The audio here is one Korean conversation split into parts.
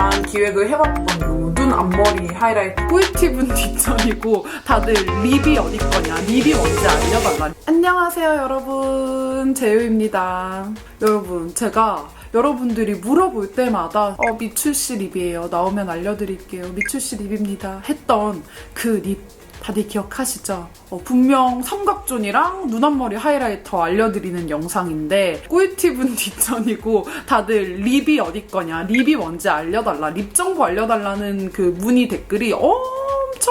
한 기획을 해봤던 요 눈 앞머리 하이라이트 꿀팁은 뒷전이고 다들 립이 어디 거냐, 립이 뭔지 알려달라. 안녕하세요 여러분, 제유입니다. 여러분, 제가 여러분들이 물어볼 때마다 미출씨 립이에요, 나오면 알려드릴게요, 미출씨 립입니다 했던 그 립 다들 기억하시죠? 분명 삼각존이랑 눈 앞머리 하이라이터 알려드리는 영상인데 꿀팁은 뒷전이고 다들 립이 어디 거냐, 립이 뭔지 알려달라, 립 정보 알려달라는 그 문의 댓글이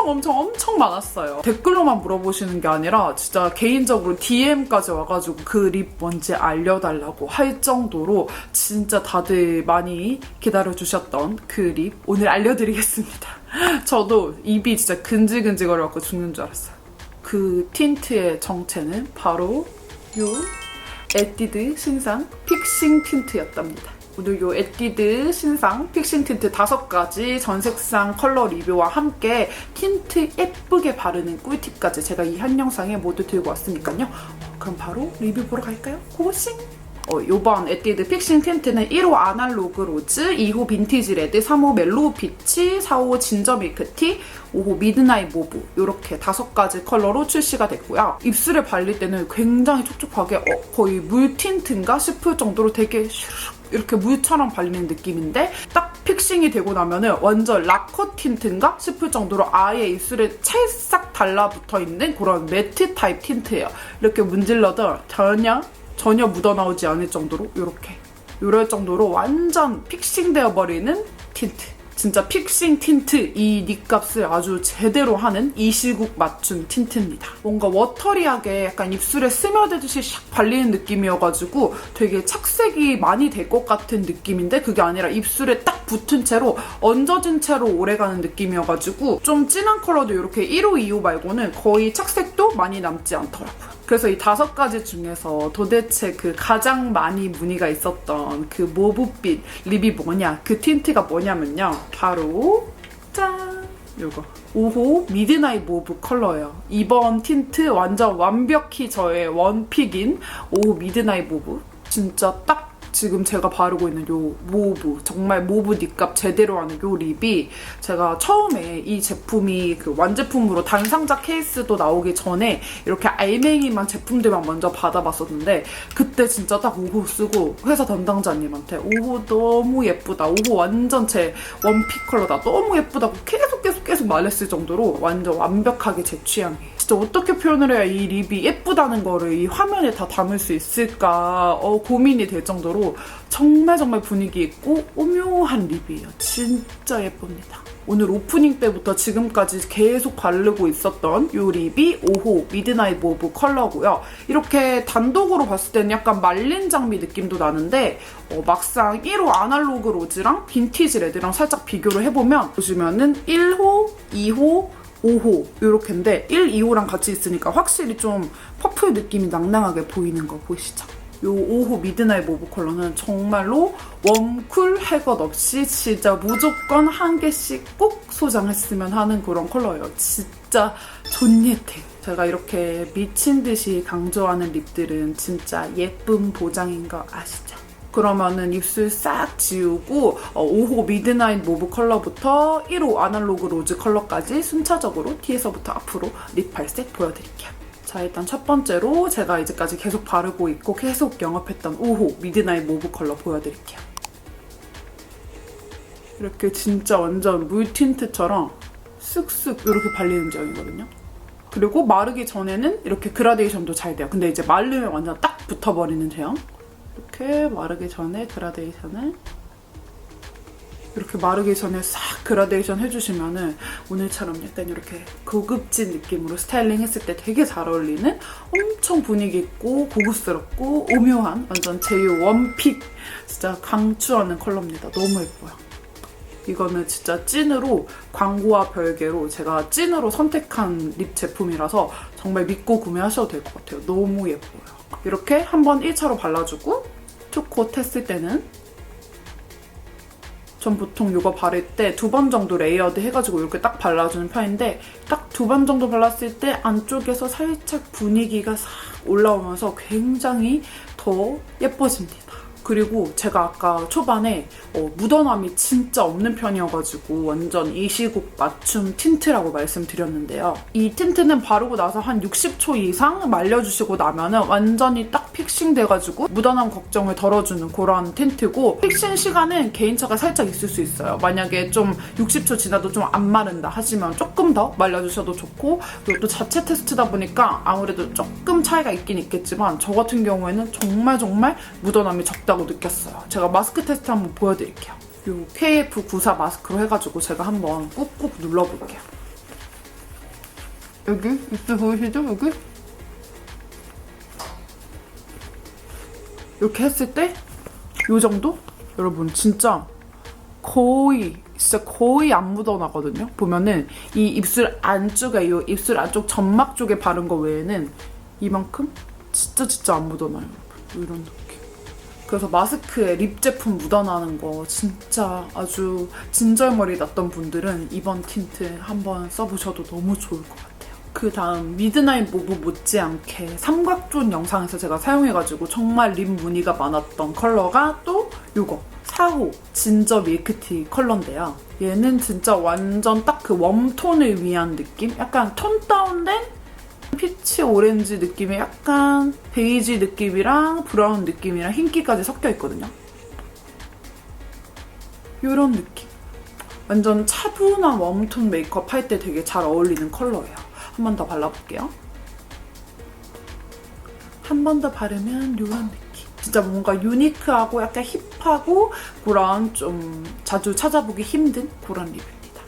엄청 많았어요. 댓글로만 물어보시는 게 아니라 진짜 개인적으로 DM까지 와가지고 그 립 뭔지 알려달라고 할 정도로 진짜 다들 많이 기다려주셨던 그 립 오늘 알려드리겠습니다. 저도 입이 진짜 근질근질거려갖고 죽는 줄 알았어요. 그 틴트의 정체는 바로 요 에뛰드 신상 픽싱 틴트였답니다. 오늘 요 에뛰드 신상 픽싱 틴트 5가지 전색상 컬러 리뷰와 함께 틴트 예쁘게 바르는 꿀팁까지 제가 이 한 영상에 모두 들고 왔으니까요. 그럼 바로 리뷰 보러 갈까요? 고고싱! 요번 에뛰드 픽싱 틴트는 1호 아날로그 로즈, 2호 빈티지 레드, 3호 멜로우 피치, 4호 진저 밀크티, 5호 미드나잇 모브 이렇게 5가지 컬러로 출시가 됐고요. 입술에 발릴 때는 굉장히 촉촉하게 거의 물 틴트인가 싶을 정도로 되게 이렇게 물처럼 발리는 느낌인데 딱 픽싱이 되고 나면은 완전 라커 틴트인가 싶을 정도로 아예 입술에 찰싹 달라붙어 있는 그런 매트 타입 틴트예요. 이렇게 문질러도 전혀 묻어나오지 않을 정도로 이럴 정도로 완전 픽싱되어 버리는 틴트. 진짜 픽싱 틴트, 이 립값을 아주 제대로 하는 이 시국 맞춤 틴트입니다. 뭔가 워터리하게 약간 입술에 스며들듯이 샥 발리는 느낌이어가지고 되게 착색이 많이 될 것 같은 느낌인데 그게 아니라 입술에 딱 붙은 채로 얹어진 채로 오래가는 느낌이어가지고 좀 진한 컬러도 이렇게 1호, 2호 말고는 거의 착색도 많이 남지 않더라고요. 그래서 이 5가지 중에서 도대체 그 가장 많이 문의가 있었던 그 모브빛 립이 뭐냐, 그 틴트가 뭐냐면요, 바로 짠! 요거 5호 미드나잇 모브 컬러예요. 이번 틴트 완전 완벽히 저의 원픽인 5호 미드나잇 모브. 진짜 딱 지금 제가 바르고 있는 요 모브, 정말 모브 립값 제대로 하는 요 립이 제가 처음에 이 제품이 그 완제품으로 단상자 케이스도 나오기 전에 이렇게 알맹이만 제품들만 먼저 받아봤었는데 그때 진짜 딱 5호 쓰고 회사 담당자님한테 5호 너무 예쁘다, 5호 완전 제 원픽 컬러다, 너무 예쁘다고 계속 말했을 정도로 완전 완벽하게 제 취향이에요. 진짜 어떻게 표현을 해야 이 립이 예쁘다는 거를 이 화면에 다 담을 수 있을까 고민이 될 정도로 정말 분위기 있고 오묘한 립이에요. 진짜 예쁩니다. 오늘 오프닝 때부터 지금까지 계속 바르고 있었던 이 립이 5호 미드나잇 모브 컬러고요. 이렇게 단독으로 봤을 때는 약간 말린 장미 느낌도 나는데 막상 1호 아날로그 로즈랑 빈티지 레드랑 살짝 비교를 해보면 보시면은 1호, 2호, 5호 이렇게인데 1, 2호랑 같이 있으니까 확실히 좀 퍼플 느낌이 낭낭하게 보이는 거 보이시죠? 요 5호 미드나잇 모브 컬러는 정말로 웜쿨 할 것 없이 진짜 무조건 한 개씩 꼭 소장했으면 하는 그런 컬러예요. 진짜 존예템. 제가 이렇게 미친 듯이 강조하는 립들은 진짜 예쁨 보장인 거 아시죠? 그러면은 입술 싹 지우고 5호 미드나잇 모브 컬러부터 1호 아날로그 로즈 컬러까지 순차적으로 뒤에서부터 앞으로 립 발색 보여드릴게요. 자, 일단 첫 번째로 제가 이제까지 계속 바르고 있고 계속 영업했던 5호 미드나잇 모브 컬러 보여드릴게요. 이렇게 진짜 완전 물 틴트처럼 쓱쓱 이렇게 발리는 제형이거든요. 그리고 마르기 전에는 이렇게 그라데이션도 잘 돼요. 근데 이제 마르면 완전 딱 붙어버리는 제형. 이렇게 마르기 전에 그라데이션을 이렇게 마르기 전에 싹 그라데이션 해주시면은 오늘처럼 약간 이렇게 고급진 느낌으로 스타일링 했을 때 되게 잘 어울리는 엄청 분위기 있고 고급스럽고 오묘한 완전 제유 원픽 진짜 강추하는 컬러입니다. 너무 예뻐요. 이거는 진짜 찐으로 광고와 별개로 제가 찐으로 선택한 립 제품이라서 정말 믿고 구매하셔도 될 것 같아요. 너무 예뻐요. 이렇게 한번 1차로 발라주고 투콧 했을 때는 전 보통 이거 바를 때 2번 정도 레이어드 해가지고 이렇게 딱 발라주는 편인데 딱 2번 정도 발랐을 때 안쪽에서 살짝 분위기가 싹 올라오면서 굉장히 더 예뻐집니다. 그리고 제가 아까 초반에 묻어남이 진짜 없는 편이어가지고 완전 이 시국 맞춤 틴트라고 말씀드렸는데요. 이 틴트는 바르고 나서 한 60초 이상 말려주시고 나면은 완전히 딱 픽싱 돼가지고 묻어남 걱정을 덜어주는 그런 틴트고, 픽싱 시간은 개인차가 살짝 있을 수 있어요. 만약에 좀 60초 지나도 좀 안 마른다 하시면 조금 더 말려주셔도 좋고, 그리고 또 자체 테스트다 보니까 아무래도 조금 차이가 있긴 있겠지만 저 같은 경우에는 정말 묻어남이 적다고 느꼈어요. 제가 마스크 테스트 한번 보여드릴게요. 이 KF94 마스크로 해가지고 제가 한번 꾹꾹 눌러볼게요. 여기 입술 보이시죠? 여기? 이렇게 했을 때 이 정도? 여러분 진짜 거의 안 묻어나거든요. 보면은 이 입술 안쪽에, 이 입술 안쪽 점막 쪽에 바른 거 외에는 이만큼 진짜 안 묻어나요. 이런 느낌. 그래서 마스크에 립 제품 묻어나는 거 진짜 아주 진절머리 났던 분들은 이번 틴트 한번 써보셔도 너무 좋을 것 같아요. 그 다음 미드나잇 모브 못지않게 삼각존 영상에서 제가 사용해가지고 정말 립 무늬가 많았던 컬러가 또 이거 4호 진저 밀크티 컬러인데요. 얘는 진짜 완전 딱 그 웜톤을 위한 느낌? 약간 톤 다운된 피치 오렌지 느낌의 약간 베이지 느낌이랑 브라운 느낌이랑 흰기까지 섞여 있거든요. 이런 느낌. 완전 차분한 웜톤 메이크업 할 때 되게 잘 어울리는 컬러예요. 한 번 더 발라볼게요. 한 번 더 바르면 이런 느낌. 진짜 뭔가 유니크하고 약간 힙하고 그런 좀 자주 찾아보기 힘든 그런 립입니다.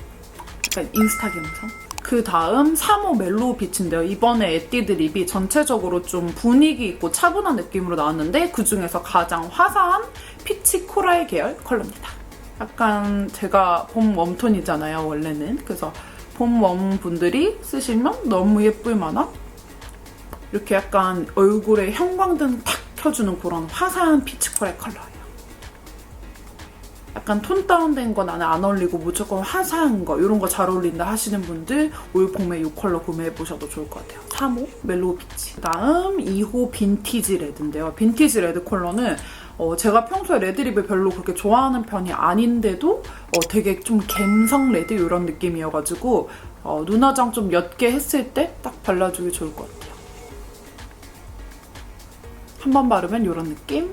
약간 인스타 감성. 그 다음 3호 멜로우 빛인데요. 이번에 에뛰드 립이 전체적으로 좀 분위기 있고 차분한 느낌으로 나왔는데 그중에서 가장 화사한 피치 코랄 계열 컬러입니다. 약간 제가 봄 웜톤이잖아요, 원래는. 그래서 봄 웜 분들이 쓰시면 너무 예쁠 만한 이렇게 약간 얼굴에 형광등 탁 켜주는 그런 화사한 피치 코랄 컬러예요. 약간 톤 다운된 거 나는 안 어울리고 무조건 화사한 거 이런 거 잘 어울린다 하시는 분들 올 봄에 이 컬러 구매해보셔도 좋을 것 같아요. 3호 멜로우 피치. 다음 2호 빈티지 레드인데요. 빈티지 레드 컬러는 제가 평소에 레드립을 별로 그렇게 좋아하는 편이 아닌데도 되게 좀 갬성 레드 이런 느낌이어가지고 눈화장 좀 옅게 했을 때 딱 발라주기 좋을 것 같아요. 한 번 바르면 이런 느낌,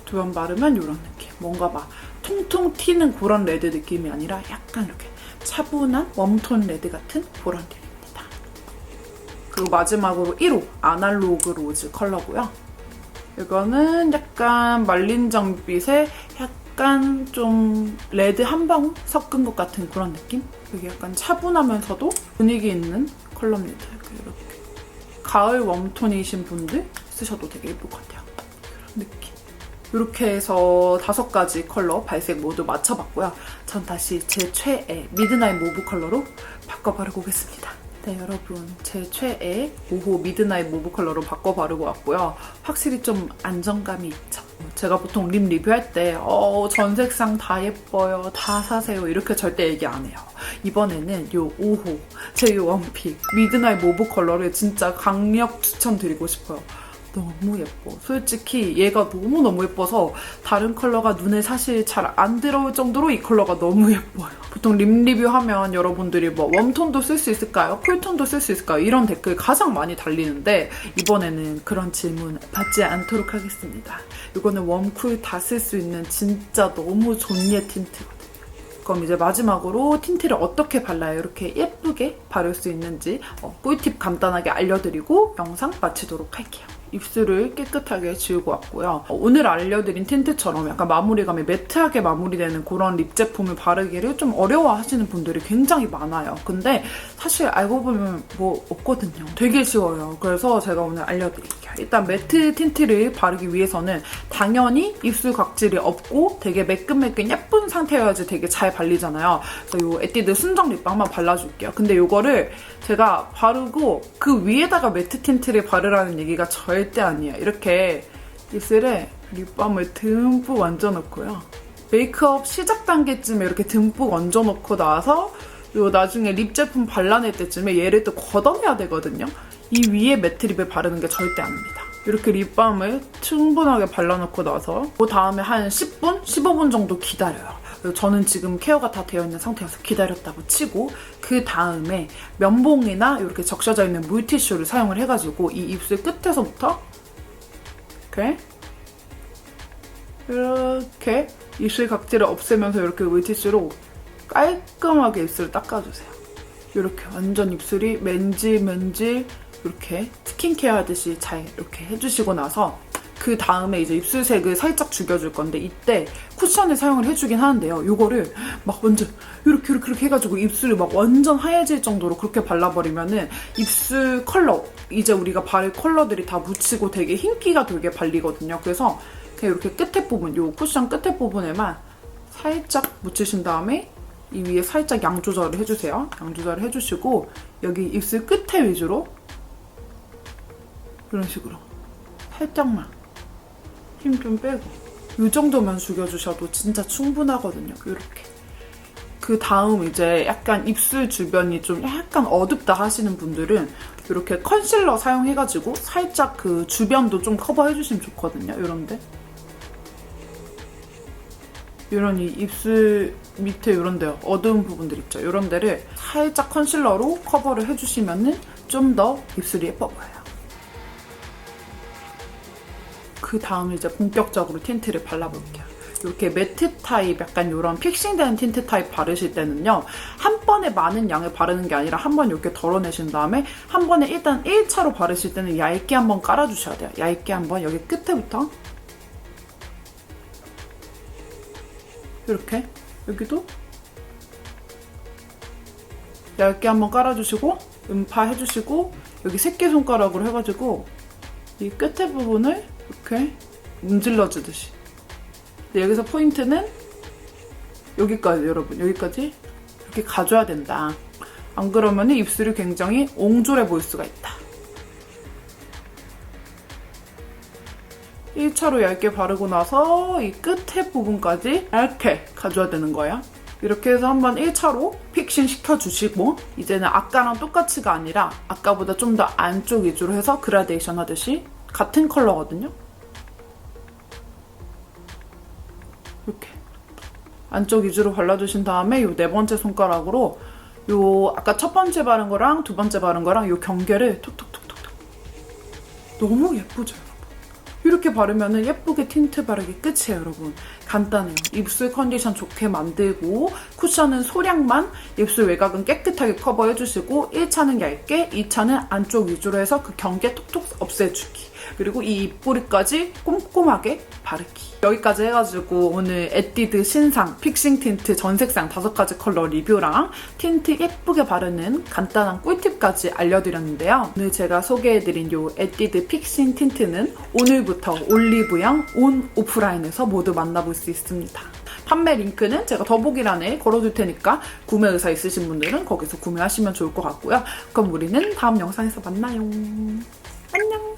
두 번 바르면 이런 느낌. 뭔가 막 통통 튀는 그런 레드 느낌이 아니라 약간 이렇게 차분한 웜톤 레드 같은 그런 립입니다. 그리고 마지막으로 1호 아날로그 로즈 컬러고요. 이거는 약간 말린 정빛에 약간 좀 레드 한 방울 섞은 것 같은 그런 느낌? 되게 약간 차분하면서도 분위기 있는 컬러입니다. 이렇게 가을 웜톤이신 분들 쓰셔도 되게 예쁠 것 같아요. 이런 느낌. 이렇게 해서 5가지 컬러 발색 모두 맞춰봤고요. 전 다시 제 최애 미드나잇 모브 컬러로 바꿔 바르고 오겠습니다. 네, 여러분, 제 최애 5호 미드나잇 모브 컬러로 바꿔 바르고 왔고요. 확실히 좀 안정감이 있죠. 제가 보통 립 리뷰할 때 전색상 다 예뻐요, 다 사세요 이렇게 절대 얘기 안 해요. 이번에는 요 5호 제 원픽 미드나잇 모브 컬러를 진짜 강력 추천드리고 싶어요. 너무 예뻐. 솔직히 얘가 너무너무 예뻐서 다른 컬러가 눈에 사실 잘 안 들어올 정도로 이 컬러가 너무 예뻐요. 보통 립 리뷰하면 여러분들이 뭐 웜톤도 쓸 수 있을까요? 쿨톤도 쓸 수 있을까요? 이런 댓글 가장 많이 달리는데 이번에는 그런 질문 받지 않도록 하겠습니다. 이거는 웜, 쿨 다 쓸 수 있는 진짜 너무 존예 틴트거든요. 그럼 이제 마지막으로 틴트를 어떻게 발라야 이렇게 예쁘게 바를 수 있는지 꿀팁 간단하게 알려드리고 영상 마치도록 할게요. 입술을 깨끗하게 지우고 왔고요. 오늘 알려드린 틴트처럼 약간 마무리감이 매트하게 마무리되는 그런 립 제품을 바르기를 좀 어려워하시는 분들이 굉장히 많아요. 근데 사실 알고 보면 뭐 없거든요. 되게 쉬워요. 그래서 제가 오늘 알려드릴게요. 일단 매트 틴트를 바르기 위해서는 당연히 입술 각질이 없고 되게 매끈매끈 예쁜 상태여야지 되게 잘 발리잖아요. 그래서 이 에뛰드 순정 립밤만 발라줄게요. 근데 이거를 제가 바르고 그 위에다가 매트 틴트를 바르라는 얘기가 절대 아니에요. 이렇게 입술에 립밤을 듬뿍 얹어놓고요. 메이크업 시작 단계쯤에 이렇게 듬뿍 얹어놓고 나서 요 나중에 립 제품 발라낼 때쯤에 얘를 또 걷어내야 되거든요. 이 위에 매트 립을 바르는 게 절대 아닙니다. 이렇게 립밤을 충분하게 발라놓고 나서 그 다음에 한 10분? 15분 정도 기다려요. 저는 지금 케어가 다 되어 있는 상태여서 기다렸다고 치고 그 다음에 면봉이나 이렇게 적셔져 있는 물티슈를 사용을 해가지고 이 입술 끝에서부터 이렇게 입술 각질을 없애면서 이렇게 물티슈로 깔끔하게 입술을 닦아주세요. 이렇게 완전 입술이 맨질맨질 이렇게 스킨케어 하듯이 잘 이렇게 해주시고 나서 그 다음에 이제 입술색을 살짝 죽여줄 건데 이때 쿠션을 사용을 해주긴 하는데요. 이거를 막 완전 이렇게 해가지고 입술이 막 완전 하얘질 정도로 그렇게 발라버리면은 입술 컬러, 이제 우리가 바를 컬러들이 다 묻히고 되게 흰기가 되게 발리거든요. 그래서 그냥 이렇게 끝에 부분, 이 쿠션 끝에 부분에만 살짝 묻히신 다음에 이 위에 살짝 양 조절을 해주세요. 양 조절을 해주시고 여기 입술 끝에 위주로 이런 식으로 살짝만 힘 좀 빼고 이 정도만 죽여주셔도 진짜 충분하거든요. 이렇게. 그 다음 이제 약간 입술 주변이 좀 약간 어둡다 하시는 분들은 이렇게 컨실러 사용해가지고 살짝 그 주변도 좀 커버해주시면 좋거든요. 이런데. 이런 이 입술 밑에 이런 데 어두운 부분들 있죠. 이런 데를 살짝 컨실러로 커버를 해주시면은 좀 더 입술이 예뻐 보여요. 그 다음 이제 본격적으로 틴트를 발라볼게요. 이렇게 매트 타입, 약간 이런 픽싱되는 틴트 타입 바르실 때는요. 한 번에 많은 양을 바르는 게 아니라 한 번 이렇게 덜어내신 다음에 한 번에 일단 1차로 바르실 때는 얇게 한번 깔아주셔야 돼요. 얇게 한번 여기 끝에부터 이렇게 여기도 얇게 한번 깔아주시고 음파해주시고 여기 새끼손가락으로 해가지고 이 끝에 부분을 이렇게 문질러주듯이. 근데 여기서 포인트는 여기까지, 여러분. 여기까지 이렇게 가줘야 된다. 안 그러면 입술이 굉장히 옹졸해 보일 수가 있다. 1차로 얇게 바르고 나서 이 끝에 부분까지 이렇게 가줘야 되는 거예요. 이렇게 해서 한번 1차로 픽싱 시켜주시고 이제는 아까랑 똑같이가 아니라 아까보다 좀 더 안쪽 위주로 해서 그라데이션 하듯이 같은 컬러거든요. 이렇게 안쪽 위주로 발라주신 다음에 이 네 번째 손가락으로 요 아까 첫 번째 바른 거랑 두 번째 바른 거랑 요 경계를 톡톡톡톡톡. 너무 예쁘죠, 여러분? 이렇게 바르면 예쁘게 틴트 바르기 끝이에요, 여러분. 간단해요. 입술 컨디션 좋게 만들고 쿠션은 소량만, 입술 외곽은 깨끗하게 커버해주시고 1차는 얇게, 2차는 안쪽 위주로 해서 그 경계 톡톡 없애주기. 그리고 이 입꼬리까지 꼼꼼하게 바르기. 여기까지 해가지고 오늘 에뛰드 신상 픽싱 틴트 전색상 5가지 컬러 리뷰랑 틴트 예쁘게 바르는 간단한 꿀팁까지 알려드렸는데요. 오늘 제가 소개해드린 이 에뛰드 픽싱 틴트는 오늘부터 올리브영 온 오프라인에서 모두 만나볼 수 있습니다. 판매 링크는 제가 더보기란에 걸어둘 테니까 구매 의사 있으신 분들은 거기서 구매하시면 좋을 것 같고요. 그럼 우리는 다음 영상에서 만나요. 안녕!